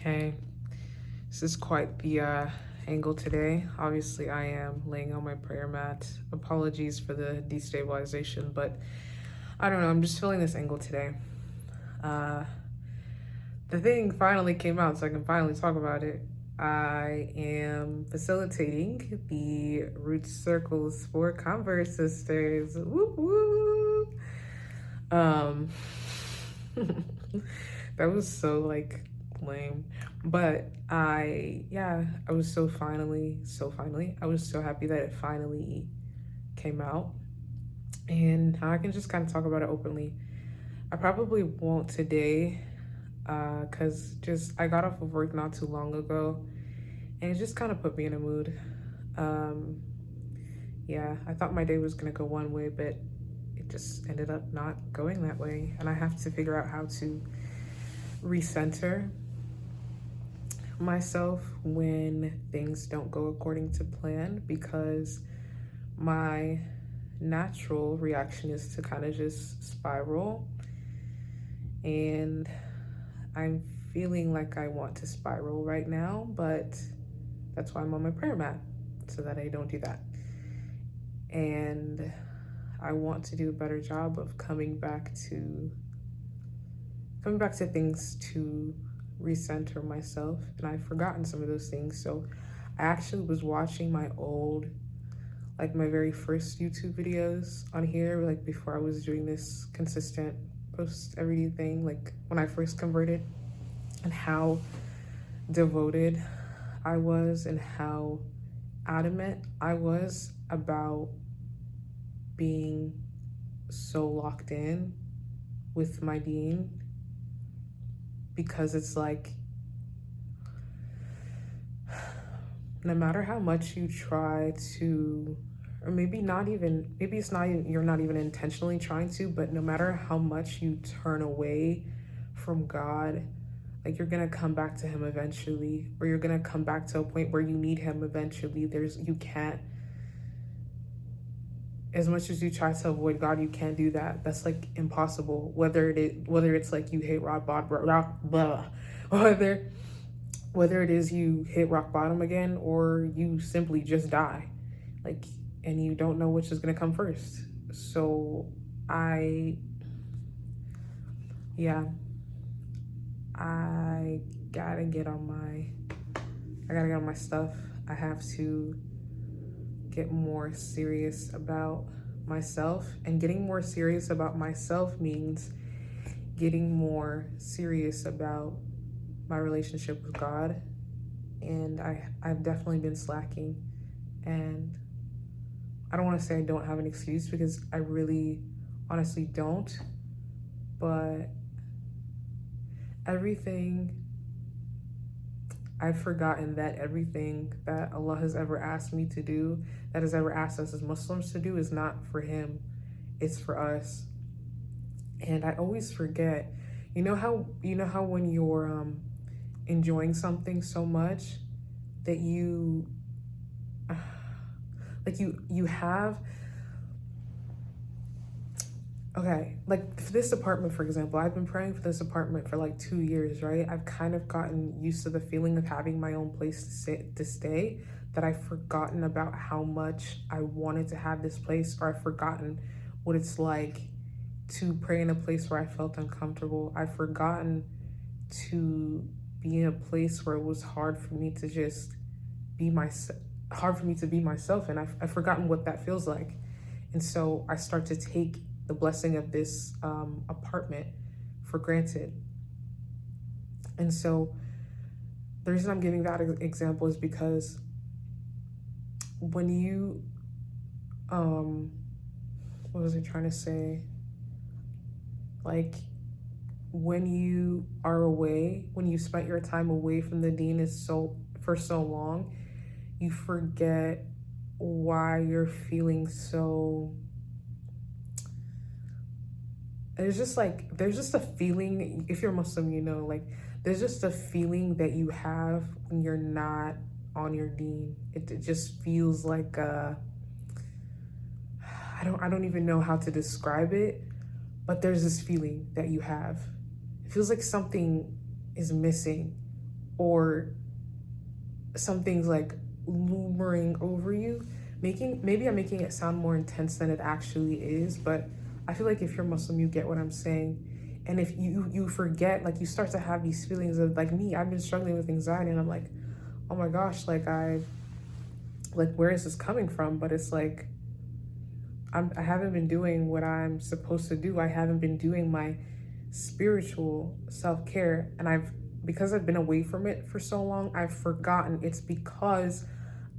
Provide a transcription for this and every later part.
Hey, this is quite the angle today. Obviously, I am laying on my prayer mat. Apologies for the destabilization, but I don't know. I'm just feeling this angle today. Uh, the thing finally came out, so I can finally talk about it. I am facilitating the Root Circles for Converse Sisters. Whoop whoop. Um, that was so like lame. But I was I was so happy that it finally came out. And I can just kind of talk about it openly. I probably won't today, because just I got off of work not too long ago, and it just kind of put me in a mood. Um, yeah, I thought my day was gonna go one way, but it just ended up not going that way, and I have to figure out how to recenter myself when things don't go according to plan, because my natural reaction is to kind of just spiral, and I'm feeling like I want to spiral right now, but that's why I'm on my prayer mat, so that I don't do that. And I want to do a better job of coming back to things to recenter myself, and I've forgotten some of those things. So I actually was watching my old, like my very first YouTube videos on here, like before I was doing this consistent post every day thing, like when I first converted, and how devoted I was and how adamant I was about being so locked in with my dean, because it's like no matter how much you try to, or maybe it's not even, you're not even intentionally trying to, but no matter how much you turn away from God, like you're gonna come back to him eventually, or you're gonna come back to a point where you need him eventually. You can't, as much as you try to avoid God, you can't do that. That's like impossible. Whether it's like you hit whether whether it is you hit rock bottom again, or you simply just die, like, and you don't know which is gonna come first. So I yeah, I gotta get on my I gotta get on my stuff. I have to get more serious about myself, and getting more serious about myself means getting more serious about my relationship with God. And I've definitely been slacking, and I don't want to say I don't have an excuse, because I really honestly don't. But everything I've forgotten that everything that Allah has ever asked me to do, that has ever asked us as Muslims to do, is not for him, it's for us. And I always forget. You know how when you're enjoying something so much that you like you have, okay, like for this apartment, for example, I've been praying for this apartment for like 2 years, right? I've kind of gotten used to the feeling of having my own place to stay, that I've forgotten about how much I wanted to have this place, or I've forgotten what it's like to pray in a place where I felt uncomfortable. I've forgotten to be in a place where it was hard for me to just be myself, and I've forgotten what that feels like. And so I start to take the blessing of this apartment for granted. And so the reason I'm giving that example is because when you, what was I trying to say? Like, when you are away, when you spent your time away from the dean for so long, you forget why you're feeling so, there's just a feeling, if you're Muslim, like there's just a feeling that you have when you're not on your deen. It just feels like I don't even know how to describe it, but there's this feeling that you have. It feels like something is missing, or something's like lumbering over you, maybe I'm making it sound more intense than it actually is, but I feel like if you're Muslim, you get what I'm saying. And if you forget, like you start to have these feelings of like me, I've been struggling with anxiety, and I'm like, oh my gosh, like where is this coming from? But it's like I haven't been doing what I'm supposed to do. I haven't been doing my spiritual self-care, and because I've been away from it for so long, I've forgotten it's because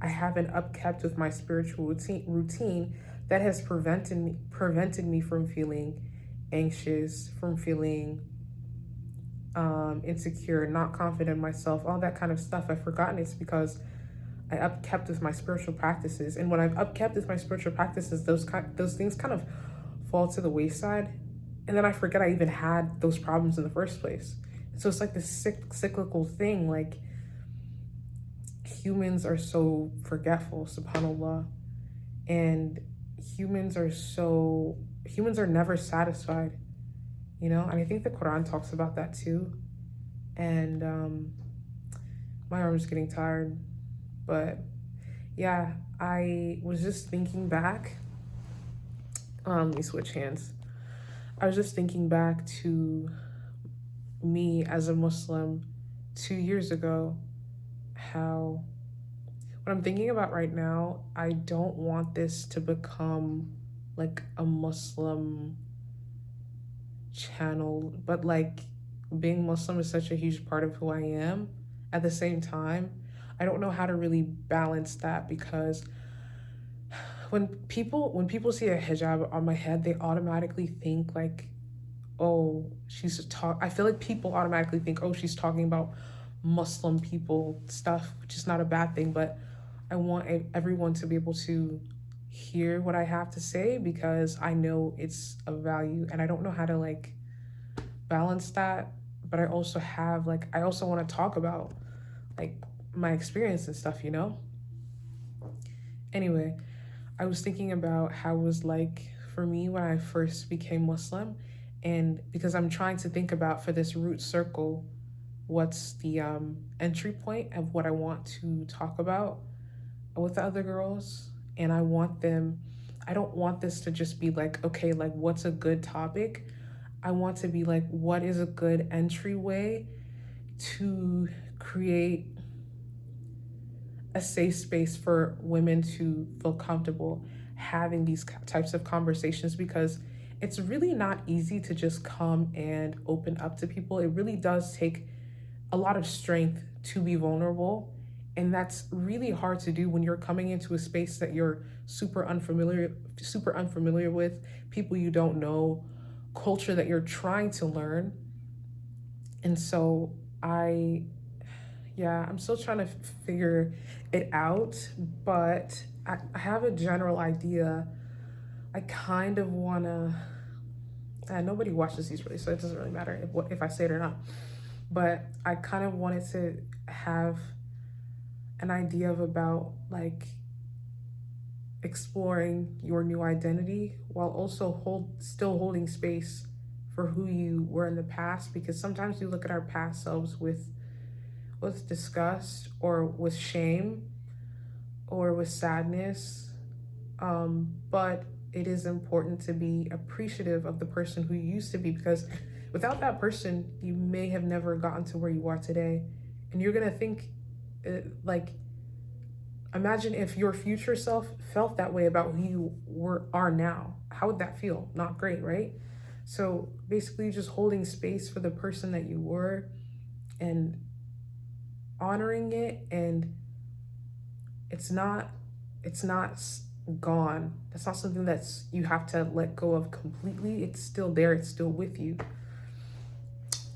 I haven't upkept with my spiritual routine that has prevented me from feeling anxious, from feeling insecure, not confident in myself, all that kind of stuff. I've forgotten it's because I upkept with my spiritual practices. And when I've upkept with my spiritual practices, those things kind of fall to the wayside. And then I forget I even had those problems in the first place. So it's like this cyclical thing. Like humans are so forgetful, subhanAllah. And humans are never satisfied, you know? And I think the Quran talks about that too. And my arm's getting tired. But yeah, I was just thinking back. Let me switch hands. I was just thinking back to me as a Muslim 2 years ago, how what I'm thinking about right now, I don't want this to become like a Muslim channel, but like being Muslim is such a huge part of who I am. At the same time, I don't know how to really balance that, because when people see a hijab on my head, they automatically think like, oh, I feel like people automatically think, oh, she's talking about Muslim people stuff, which is not a bad thing, but I want everyone to be able to hear what I have to say, because I know it's of value, and I don't know how to like balance that. But I also want to talk about like my experience and stuff, you know? Anyway, I was thinking about how it was like for me when I first became Muslim, and because I'm trying to think about, for this root circle, what's the entry point of what I want to talk about with the other girls. And I don't want this to just be like, okay, like what's a good topic? I want to be like, what is a good entryway to create a safe space for women to feel comfortable having these types of conversations, because it's really not easy to just come and open up to people. It really does take a lot of strength to be vulnerable, and that's really hard to do when you're coming into a space that you're super unfamiliar with, people you don't know, culture that you're trying to learn. And so I'm still trying to figure it out, but I have a general idea. I kind of want to, nobody watches these really, so it doesn't really matter if I say it or not. But I kind of wanted to have an idea about like exploring your new identity while also still holding space for who you were in the past, because sometimes we look at our past selves with disgust or with shame or with sadness, but it is important to be appreciative of the person who you used to be, because without that person, you may have never gotten to where you are today. And you're gonna think, like, imagine if your future self felt that way about who you are now. How would that feel? Not great, right? So basically, just holding space for the person that you were and honoring it. And it's not gone. That's not something that's you have to let go of completely. It's still there. It's still with you.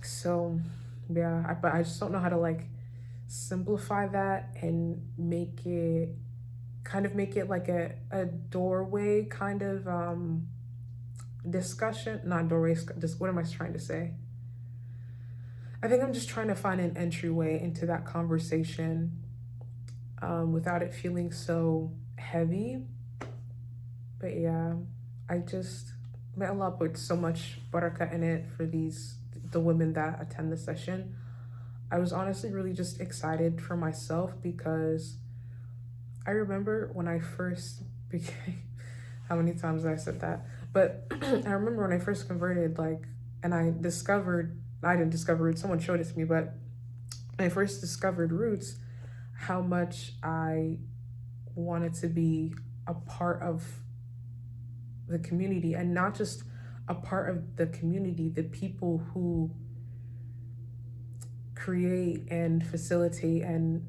So yeah, but I just don't know how to like simplify that and make it like a doorway kind of discussion. Not doorway, just what am I trying to say? I think I'm just trying to find an entryway into that conversation without it feeling so heavy. But yeah, may Allah put so much barakah in it for the women that attend the session. I was honestly really just excited for myself because I remember when I first became, how many times I said that, but I remember when I first converted, like, and I didn't discover it, someone showed it to me, but when I first discovered Roots, how much I wanted to be a part of the community, and not just a part of the community, the people who create and facilitate and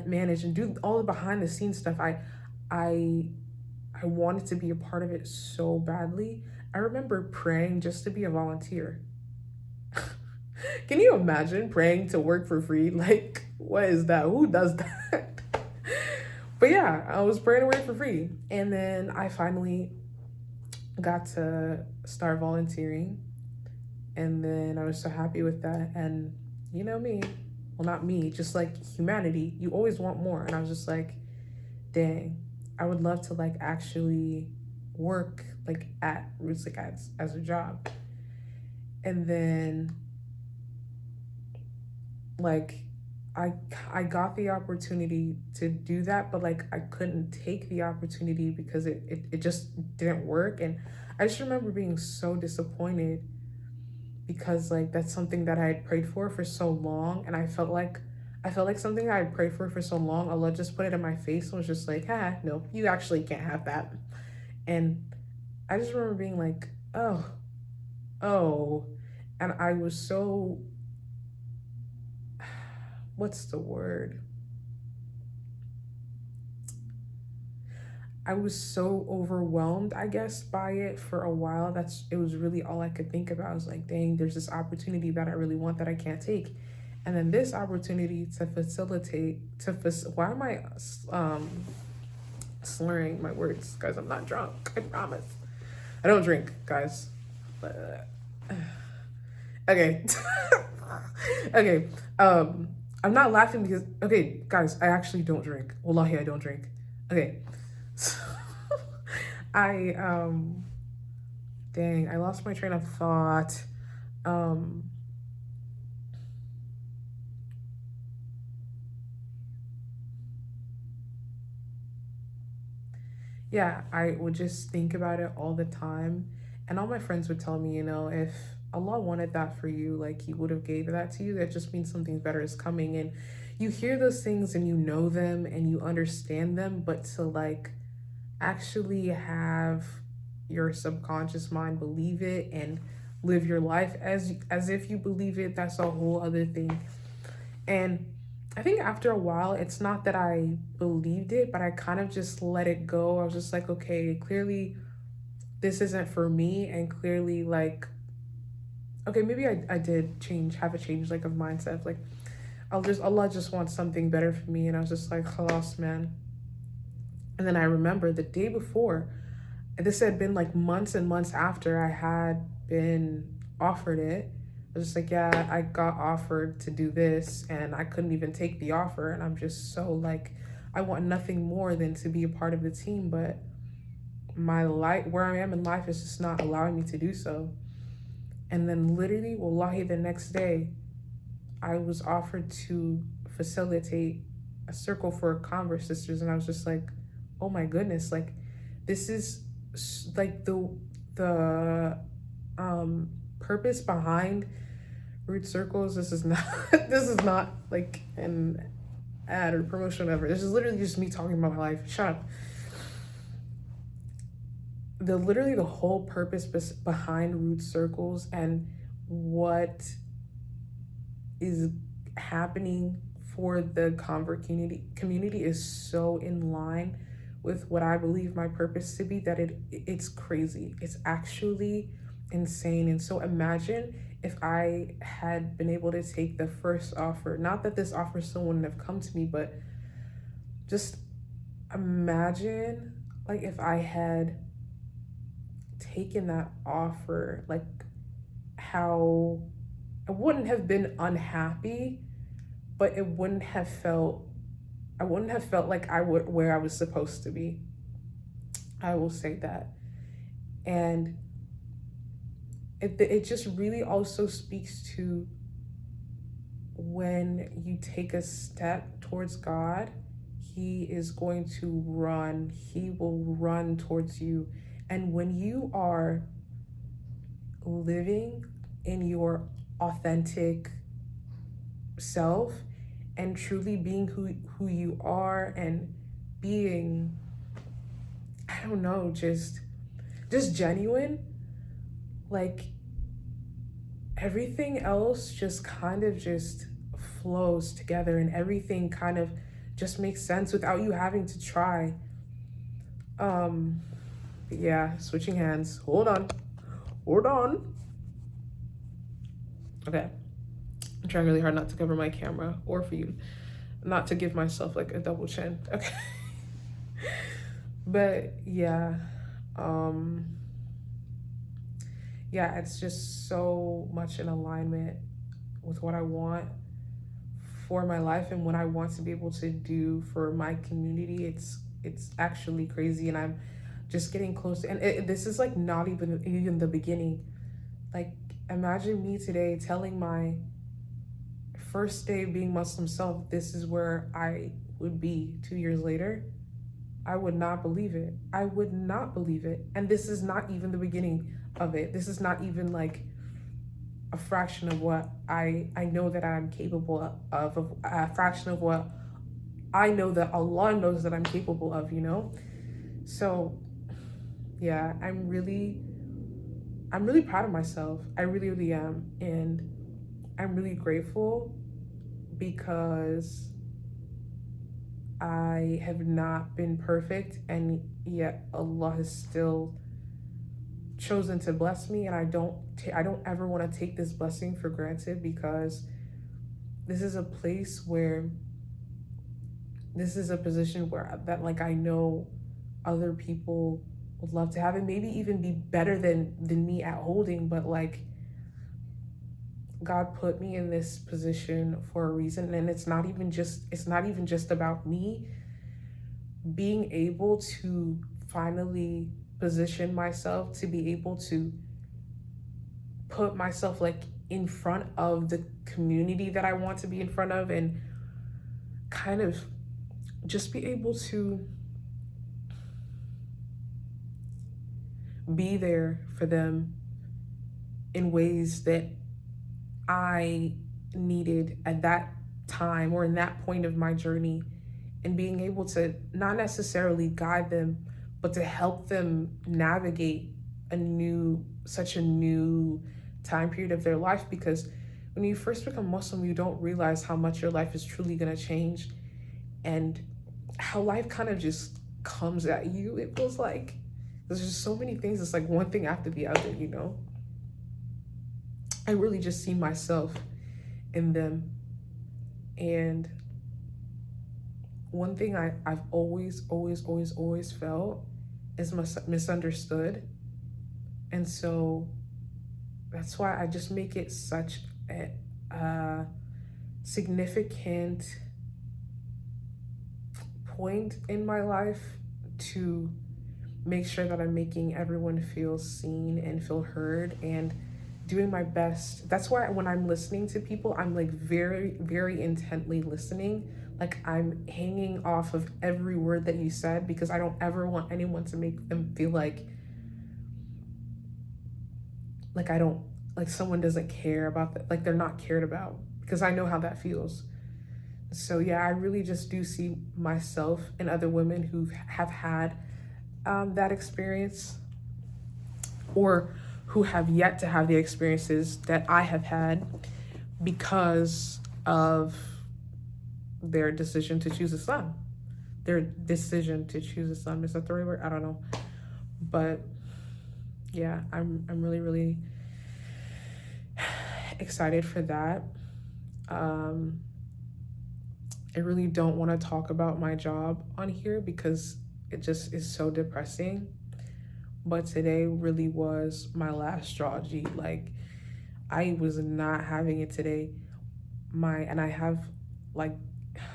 manage and do all the behind the scenes stuff. I I wanted to be a part of it so badly. I remember praying just to be a volunteer. Can you imagine praying to work for free? Like, what is that? Who does that? But yeah, I was praying to work for free. And then I finally got to start volunteering. And then I was so happy with that. And you know me, well, not me, just like humanity, you always want more. And I was just like, dang, I would love to like actually work like at Roots, like as a job. And then like I I got the opportunity to do that, but like I couldn't take the opportunity because it just didn't work. And I just remember being so disappointed because like that's something that I had prayed for so long, and I felt like something I had prayed for so long, Allah just put it in my face and was just like, ah, no, you actually can't have that. And I just remember being like, oh, and I was so, what's the word? I was so overwhelmed, I guess, by it for a while. It was really all I could think about. I was like, dang, there's this opportunity that I really want that I can't take. And then this opportunity to why am I um, slurring my words? Guys, I'm not drunk, I promise. I don't drink, guys. But, okay. Okay. I'm not laughing because, okay, guys, I actually don't drink. Wallahi, I don't drink. Okay. So, I dang, I lost my train of thought. Um yeah, I would just think about it all the time. And all my friends would tell me, you know, if Allah wanted that for you, like he would have gave that to you. That just means something better is coming. And you hear those things and you know them and you understand them, but to like actually have your subconscious mind believe it and live your life as if you believe it, that's a whole other thing. And I think after a while, it's not that I believed it, but I kind of just let it go. I was just like, okay, clearly this isn't for me. And clearly, like, okay, maybe I did have a change, like, of mindset. Like, Allah just wants something better for me. And I was just like, halas, man. And then I remember the day before, this had been like months and months after I had been offered it. I was just like, yeah, I got offered to do this and I couldn't even take the offer. And I'm just so like, I want nothing more than to be a part of the team. But my life, where I am in life, is just not allowing me to do so. And then literally, wallahi, the next day, I was offered to facilitate a circle for Converse sisters. And I was just like, oh my goodness, like this is like the purpose behind Root Circles. This is not this is not like an ad or promotion ever. This is literally just me talking about my life. Shut up. The whole purpose behind Root Circles and what is happening for the convert community is so in line with what I believe my purpose to be that it's crazy. It's actually insane. And so imagine if I had been able to take the first offer. Not that this offer still wouldn't have come to me, but just imagine like if I had taken that offer, like how I wouldn't have been unhappy, but I wouldn't have felt like I would where I was supposed to be. I will say that. And it just really also speaks to when you take a step towards God, he is going to run. He will run towards you. And when you are living in your authentic self and truly being who you are and being, I don't know, just genuine, like everything else just kind of just flows together and everything kind of just makes sense without you having to try. Yeah, switching hands. Hold on. Hold on. Okay. I'm trying really hard not to cover my camera or for you not to give myself like a double chin. Okay. But yeah, yeah, it's just so much in alignment with what I want for my life and what I want to be able to do for my community. It's actually crazy, and I'm just getting close. And this is like not even the beginning. Like, imagine me today telling my first day being Muslim self, this is where I would be 2 years later. I would not believe it. I would not believe it. And this is not even the beginning of it. This is not even like a fraction of what I know that I'm capable of, a fraction of what I know that Allah knows that I'm capable of, you know? So yeah, I'm really proud of myself. I really, really am. And I'm really grateful because I have not been perfect, and yet Allah has still chosen to bless me, and I don't ever want to take this blessing for granted, because this is a place where this is a position where that like I know other people would love to have it, maybe even be better than me at holding, but like God put me in this position for a reason, and it's not even just about me being able to finally position myself to be able to put myself like in front of the community that I want to be in front of, and kind of just be able to be there for them in ways that I needed at that time or in that point of my journey, and being able to not necessarily guide them, but to help them navigate such a new time period of their life. Because when you first become Muslim, you don't realize how much your life is truly going to change, and how life kind of just comes at you. It feels like there's just so many things. It's like one thing after the other, you know? I really just see myself in them. And one thing I've always felt is misunderstood. And so that's why I just make it such a significant point in my life to make sure that I'm making everyone feel seen and feel heard, and doing my best. That's why when I'm listening to people, I'm like very, very intently listening. Like I'm hanging off of every word that you said, because I don't ever want anyone to make them feel like I don't, like someone doesn't care about that, like they're not cared about, because I know how that feels. So yeah, I really just do see myself and other women who have had that experience, or who have yet to have the experiences that I have had because of their decision to choose Islam. Their decision to choose Islam, is that the right word? I don't know. But yeah, I'm really, really excited for that. I really don't want to talk about my job on here because it just is so depressing. But today really was my last straw, G. Like, I was not having it today. And I have, like,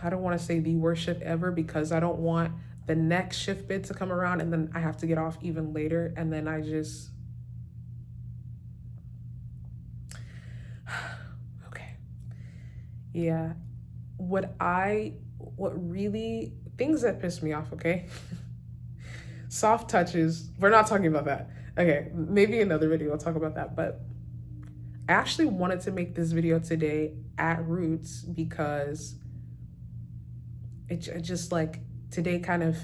I don't want to say the worst shift ever, because I don't want the next shift bid to come around and then I have to get off even later. And then I just, okay. Yeah. What really, things that piss me off, okay? Soft touches. We're not talking about that. Okay, maybe another video I'll talk about that. But I actually wanted to make this video today at Roots because it just like today kind of,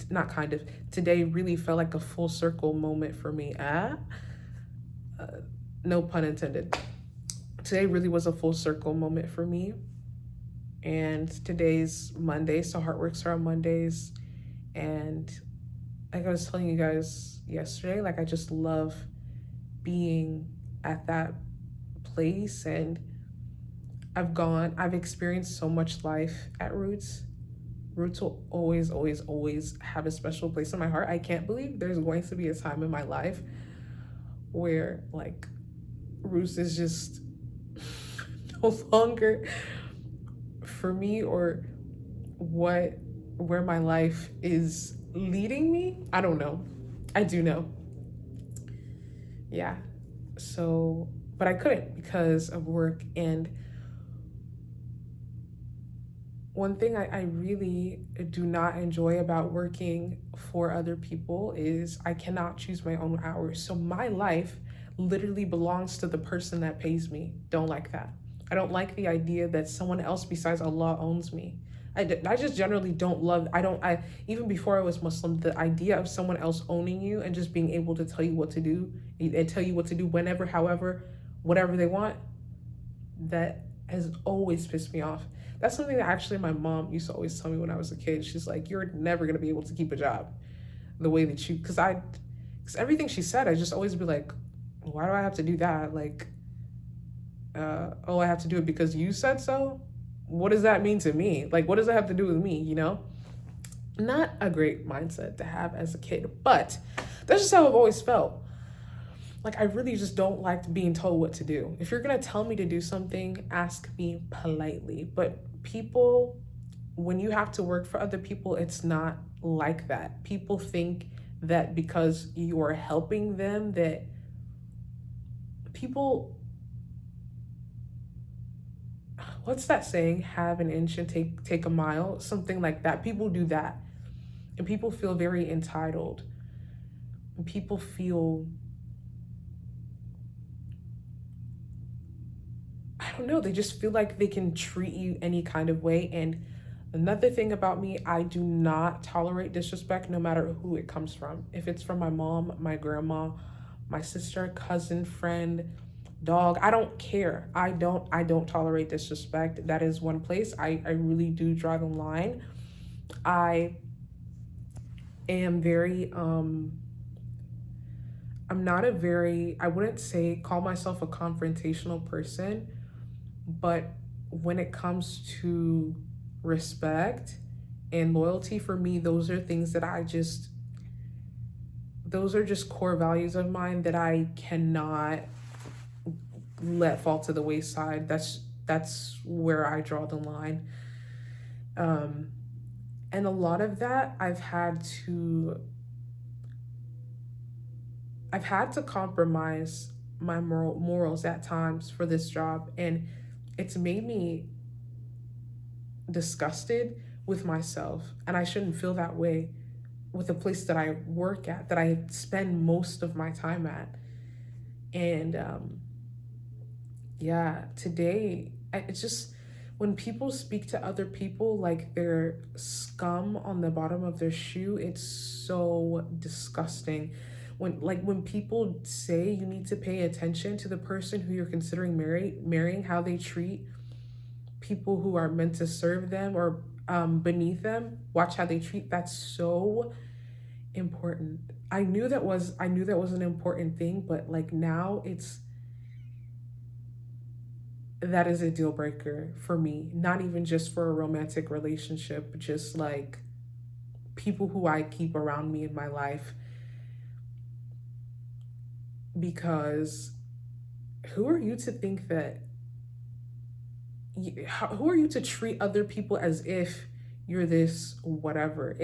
not kind of, today really felt like a full circle moment for me. No pun intended. Today really was a full circle moment for me. And today's Monday, so Heartworks are on Mondays. And like I was telling you guys yesterday, like I just love being at that place. And I've experienced so much life at Roots. Roots will always, always, always have a special place in my heart. I can't believe there's going to be a time in my life where like Roots is just no longer for me, or where my life is leading me. I don't know. I do know. Yeah. So, but I couldn't because of work. And one thing I really do not enjoy about working for other people is I cannot choose my own hours. So my life literally belongs to the person that pays me. Don't like that. I don't like the idea that someone else besides Allah owns me. I just generally don't love, even before I was Muslim, the idea of someone else owning you and just being able to tell you what to do and tell you what to do whenever, however, whatever they want, that has always pissed me off. That's something that actually my mom used to always tell me when I was a kid. She's like, you're never going to be able to keep a job the way that you, because everything she said, I just always be like, why do I have to do that? Like, oh, I have to do it because you said so? What does that mean to me? Like, what does that have to do with me, you know? Not a great mindset to have as a kid, but that's just how I've always felt. Like, I really just don't like being told what to do. If you're gonna tell me to do something, ask me politely. But people, when you have to work for other people, it's not like that. People think that because you are helping them, that people, what's that saying? Have an inch and take a mile, something like that. People do that, and people feel very entitled. And people feel, I don't know, they just feel like they can treat you any kind of way. And another thing about me, I do not tolerate disrespect no matter who it comes from. If it's from my mom, my grandma, my sister, cousin, friend, dog, I don't care. I don't tolerate disrespect. That is one place I really do draw the line. I am very I'm not a very, I wouldn't say call myself a confrontational person, but when it comes to respect and loyalty, for me, those are things that those are just core values of mine that I cannot let fall to the wayside. That's where I draw the line. Um, and a lot of that I've had to compromise my morals at times for this job, and it's made me disgusted with myself. And I shouldn't feel that way with the place that I work at, that I spend most of my time at. And yeah, today, it's just when people speak to other people like they're scum on the bottom of their shoe, it's so disgusting. When people say you need to pay attention to the person who you're considering marrying, how they treat people who are meant to serve them or beneath them, watch how they treat. That's so important. I knew that was an important thing, but like now it's, that is a deal breaker for me. Not even just for a romantic relationship, but just like people who I keep around me in my life. Because who are you to think that, who are you to treat other people as if you're this whatever?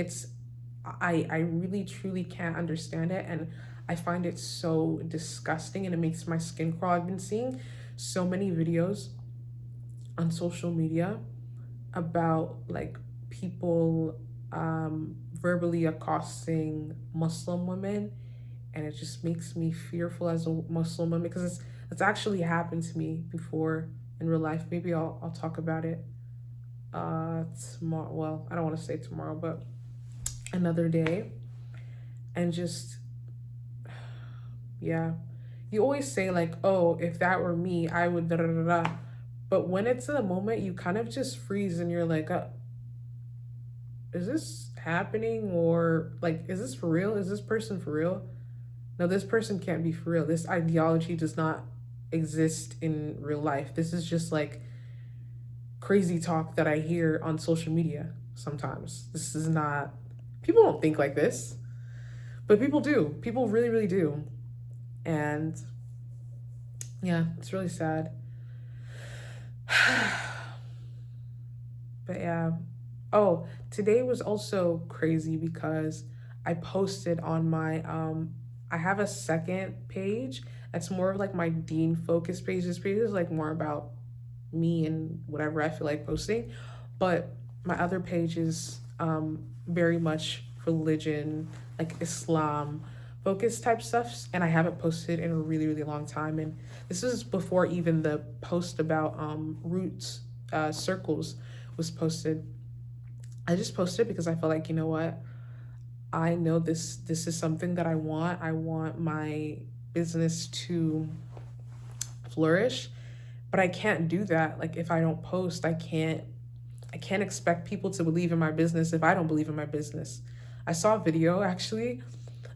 I really truly can't understand it, and I find it so disgusting, and it makes my skin crawl. I've been seeing so many videos on social media about like people verbally accosting Muslim women, and it just makes me fearful as a Muslim woman because it's actually happened to me before in real life. Maybe I'll talk about it tomorrow. Well, I don't want to say tomorrow, but another day. And just, yeah, you always say like, oh, if that were me, I would da da da da. But when it's in a moment, you kind of just freeze and you're like, is this happening, or like, is this for real? Is this person for real? No, this person can't be for real. This ideology does not exist in real life. This is just like crazy talk that I hear on social media sometimes. This is not, people don't think like this, but people do. People really, really do. And yeah, it's really sad. But yeah. Oh, today was also crazy because I posted on my I have a second page that's more of like my Dean focus page. This page is like more about me and whatever I feel like posting. But my other page is very much religion, like Islam focus type stuff, and I haven't posted in a really, really long time. And this is before even the post about roots circles was posted. I just posted because I felt like, you know what? I know this is something that I want. I want my business to flourish, but I can't do that. Like if I don't post, I can't expect people to believe in my business if I don't believe in my business. I saw a video actually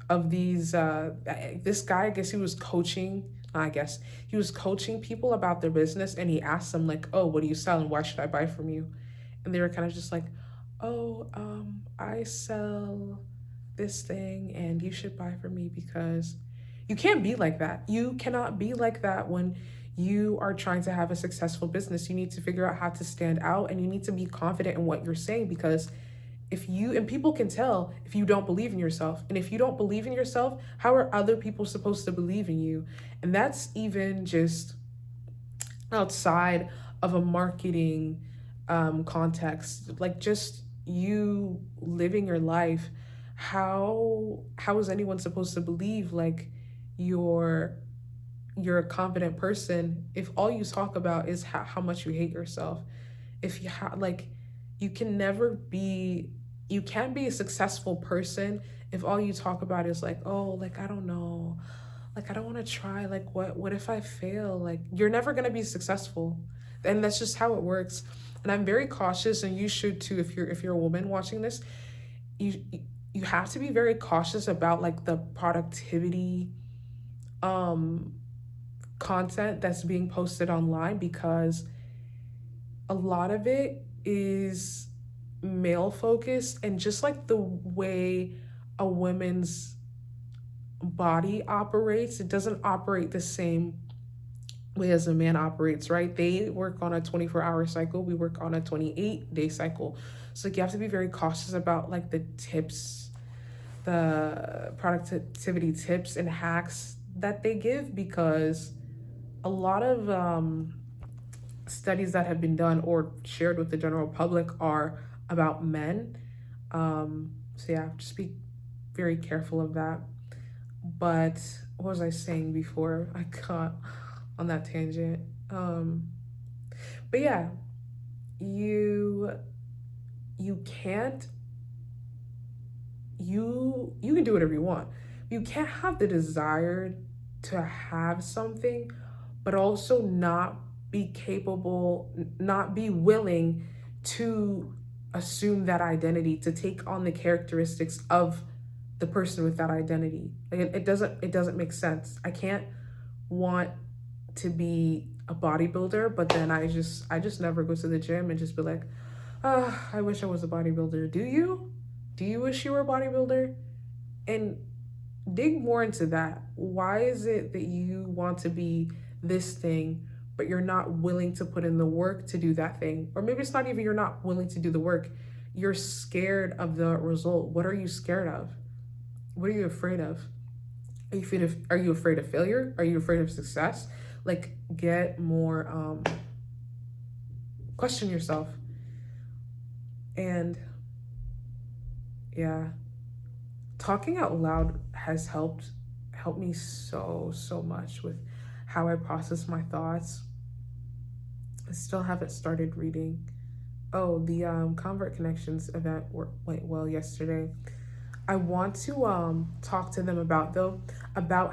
of these this guy, I guess he was coaching, I guess he was coaching people about their business, and he asked them like, "Oh, what do you sell and why should I buy from you?" And they were kind of just like, "Oh, I sell this thing and you should buy from me," because you can't be like that. You cannot be like that when you are trying to have a successful business. You need to figure out how to stand out, and you need to be confident in what you're saying, because if you, and people can tell if you don't believe in yourself. And if you don't believe in yourself, how are other people supposed to believe in you? And that's even just outside of a marketing context, like just you living your life. How is anyone supposed to believe like you're you're a confident person if all you talk about is how much you hate yourself? If you like, you can never be, you can't be a successful person if all you talk about is like, oh, like I don't know, like I don't want to try, like what if I fail? Like you're never going to be successful. And that's just how it works. And I'm very cautious, and you should too if you're a woman watching this. You you have to be very cautious about like the productivity um content that's being posted online, because a lot of it is male focused, and just like the way a woman's body operates, it doesn't operate the same way as a man operates, right? They work on a 24-hour cycle, we work on a 28-day cycle. So like you have to be very cautious about like the tips, the productivity tips and hacks that they give, because a lot of studies that have been done or shared with the general public are about men. So yeah, just be very careful of that. But what was I saying before I got on that tangent? But yeah, you you can't, you can do whatever you want. You can't have the desire to have something, but also not be capable, not be willing to assume that identity, to take on the characteristics of the person with that identity. Like it doesn't make sense. I can't want to be a bodybuilder, but then I just never go to the gym and just be like, oh, I wish I was a bodybuilder. Do you? Do you wish you were a bodybuilder? And dig more into that. Why is it that you want to be this thing, but you're not willing to put in the work to do that thing? Or maybe it's not even you're not willing to do the work. You're scared of the result. What are you scared of? What are you afraid of? Are you afraid of failure? Are you afraid of success? Like get more question yourself. And yeah, talking out loud has helped me so much with how I process my thoughts. I still haven't started reading. Oh, the Convert Connections event went well yesterday. I want to talk to them about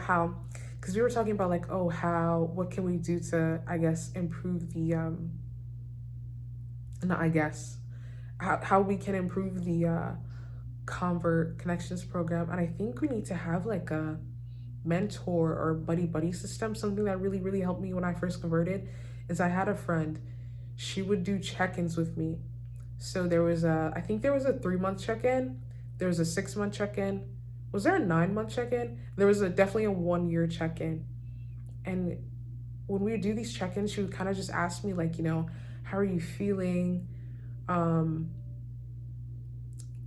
how, because we were talking about like, oh, how, what can we do to, I guess, improve the not I guess, how we can improve the Convert Connections program. And I think we need to have like a mentor or buddy system. Something that really helped me when I first converted is I had a friend. She would do check-ins with me. So there was I think there was a 3-month check-in. There was a 6-month check-in. Was there a 9-month check-in? There was definitely a 1-year check-in. And when we would do these check-ins, she would kind of just ask me like, how are you feeling?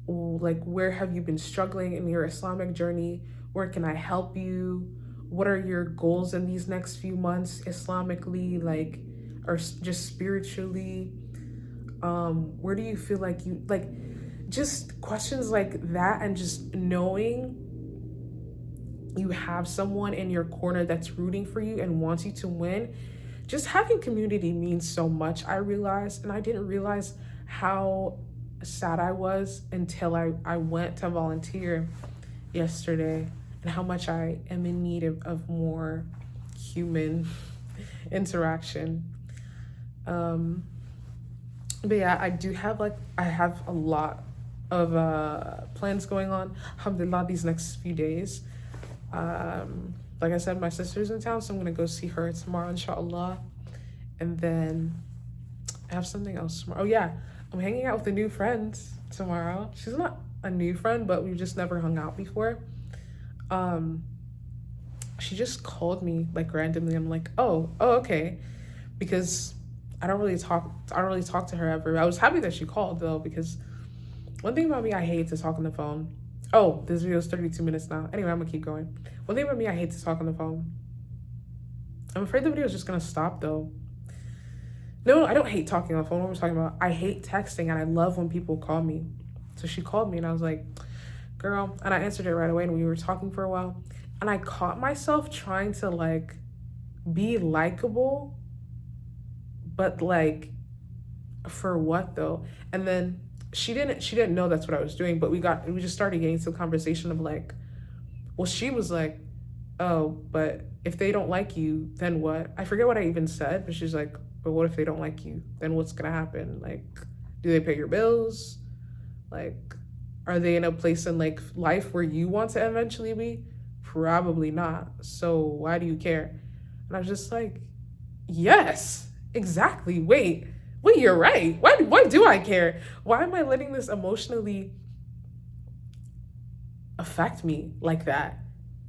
Like, where have you been struggling in your Islamic journey? Where can I help you? What are your goals in these next few months Islamically, like, or just spiritually? Where do you feel like you, like, just questions like that, and just knowing you have someone in your corner that's rooting for you and wants you to win. Just having community means so much, I realized, and I didn't realize how sad I was until I went to volunteer yesterday, and how much I am in need of more human interaction. But yeah, I have a lot of plans going on, alhamdulillah, these next few days. Like I said, my sister's in town, so I'm gonna go see her tomorrow, inshallah. And then I have something else tomorrow. Oh yeah, I'm hanging out with a new friend tomorrow. She's not a new friend, but we've just never hung out before. She just called me like randomly. I'm like, oh, okay, because I don't really talk to her ever. I was happy that she called though, because one thing about me, I hate to talk on the phone. Oh, this video is 32 minutes now. Anyway, I'm gonna keep going. One thing about me, I hate to talk on the phone. I'm afraid the video is just gonna stop though. No, I don't hate talking on the phone. What we're talking about, I hate texting, and I love when people call me. So she called me, and I was like, girl, and I answered it right away, and we were talking for a while. And I caught myself trying to like be likable, but like, for what though? And then she didn't know that's what I was doing, but we just started getting into a conversation of like, well, she was like, oh, but if they don't like you, then what? I forget what I even said, but she's like, but what if they don't like you? Then what's gonna happen? Like, do they pay your bills? Like, are they in a place in like life where you want to eventually be? Probably not. So why do you care? And I was just like, yes, exactly. Wait, you're right. Why do I care? Why am I letting this emotionally affect me like that?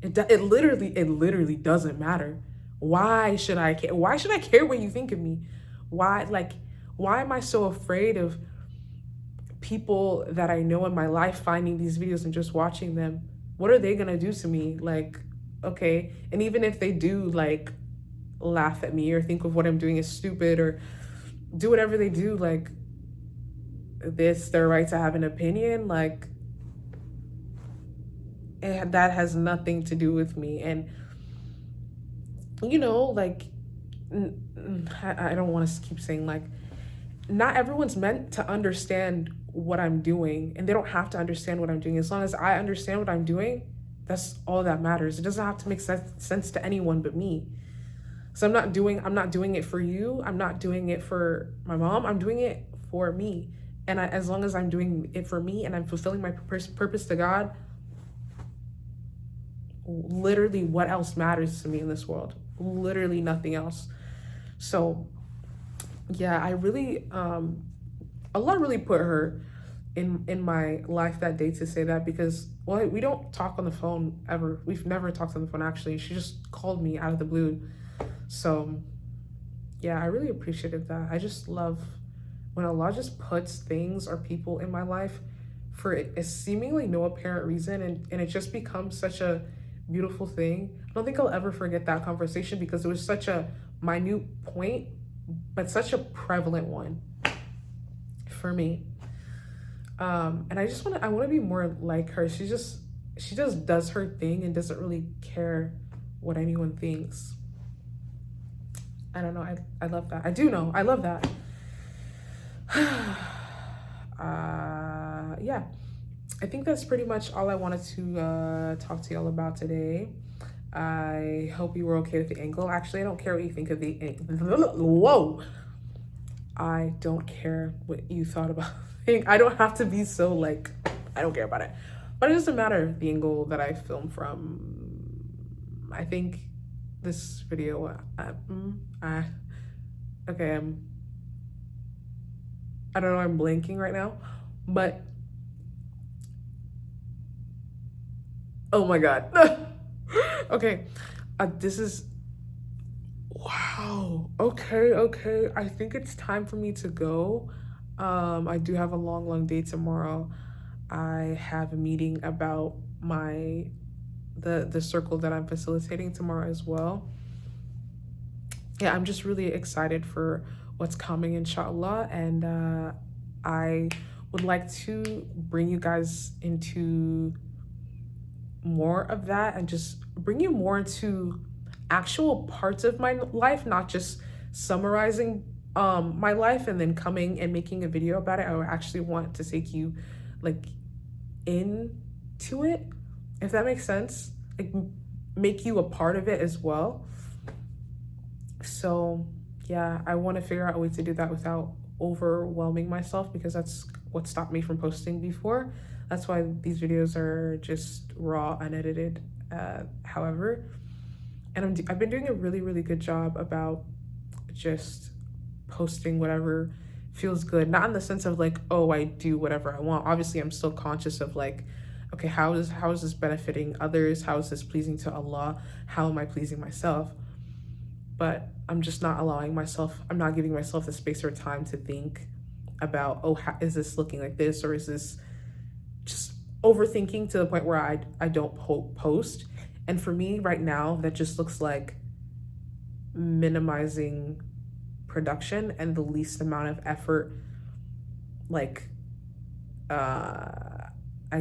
It literally doesn't matter. Why should I care? Why should I care what you think of me? Why am I so afraid of people that I know in my life finding these videos and just watching them? What are they gonna do to me? Like, okay, and even if they do like laugh at me or think of what I'm doing is stupid or do whatever they do, like, it's their right to have an opinion. Like, that has nothing to do with me. And like, I don't want to keep saying like, not everyone's meant to understand what I'm doing, and they don't have to understand what I'm doing. As long as I understand what I'm doing, that's all that matters. It doesn't have to make sense to anyone but me. So I'm not doing it for you. I'm not doing it for my mom. I'm doing it for me. And as long as I'm doing it for me and I'm fulfilling my purpose to God, literally what else matters to me in this world? Literally nothing else. So yeah, I really, Allah really put her in my life that day to say that, because, well, we don't talk on the phone ever. We've never talked on the phone, actually. She just called me out of the blue. So yeah, I really appreciated that. I just love when Allah just puts things or people in my life for a seemingly no apparent reason, and it just becomes such a beautiful thing. I don't think I'll ever forget that conversation, because it was such a minute point, but such a prevalent one. for me. And I want to be more like her. She just does her thing and doesn't really care what anyone thinks. I don't know. I love that. I do know. I love that. Yeah. I think that's pretty much all I wanted to talk to y'all about today. I hope you were okay with the angle. Actually, I don't care what you think of the whoa. I don't care what you thought about it. I don't have to be so like, I don't care about it. But it doesn't matter the angle that I filmed from. I think this video, okay, I don't know, I'm blanking right now, but oh my God. Okay, this is, wow, okay. I think it's time for me to go. I do have a long day tomorrow. I have a meeting about the circle that I'm facilitating tomorrow as well. Yeah, I'm just really excited for what's coming, inshallah, and I would like to bring you guys into more of that and just bring you more into actual parts of my life, not just summarizing my life and then coming and making a video about it. I would actually want to take you like into it, if that makes sense, like make you a part of it as well. So yeah, I want to figure out a way to do that without overwhelming myself, because that's what stopped me from posting before. That's why these videos are just raw, unedited, however. And I've been doing a really good job about just posting whatever feels good. Not in the sense of like, oh, I do whatever I want. Obviously, I'm still conscious of like, okay, how is this benefiting others? How is this pleasing to Allah? How am I pleasing myself? But I'm just not I'm not giving myself the space or time to think about, oh, is this looking like this? Or is this just overthinking to the point where I don't post? And for me right now, that just looks like minimizing production and the least amount of effort, like, I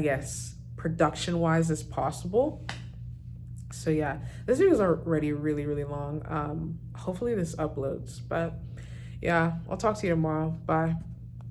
guess, production wise as possible. So yeah, this video is already really long. Hopefully this uploads, but yeah, I'll talk to you tomorrow. Bye.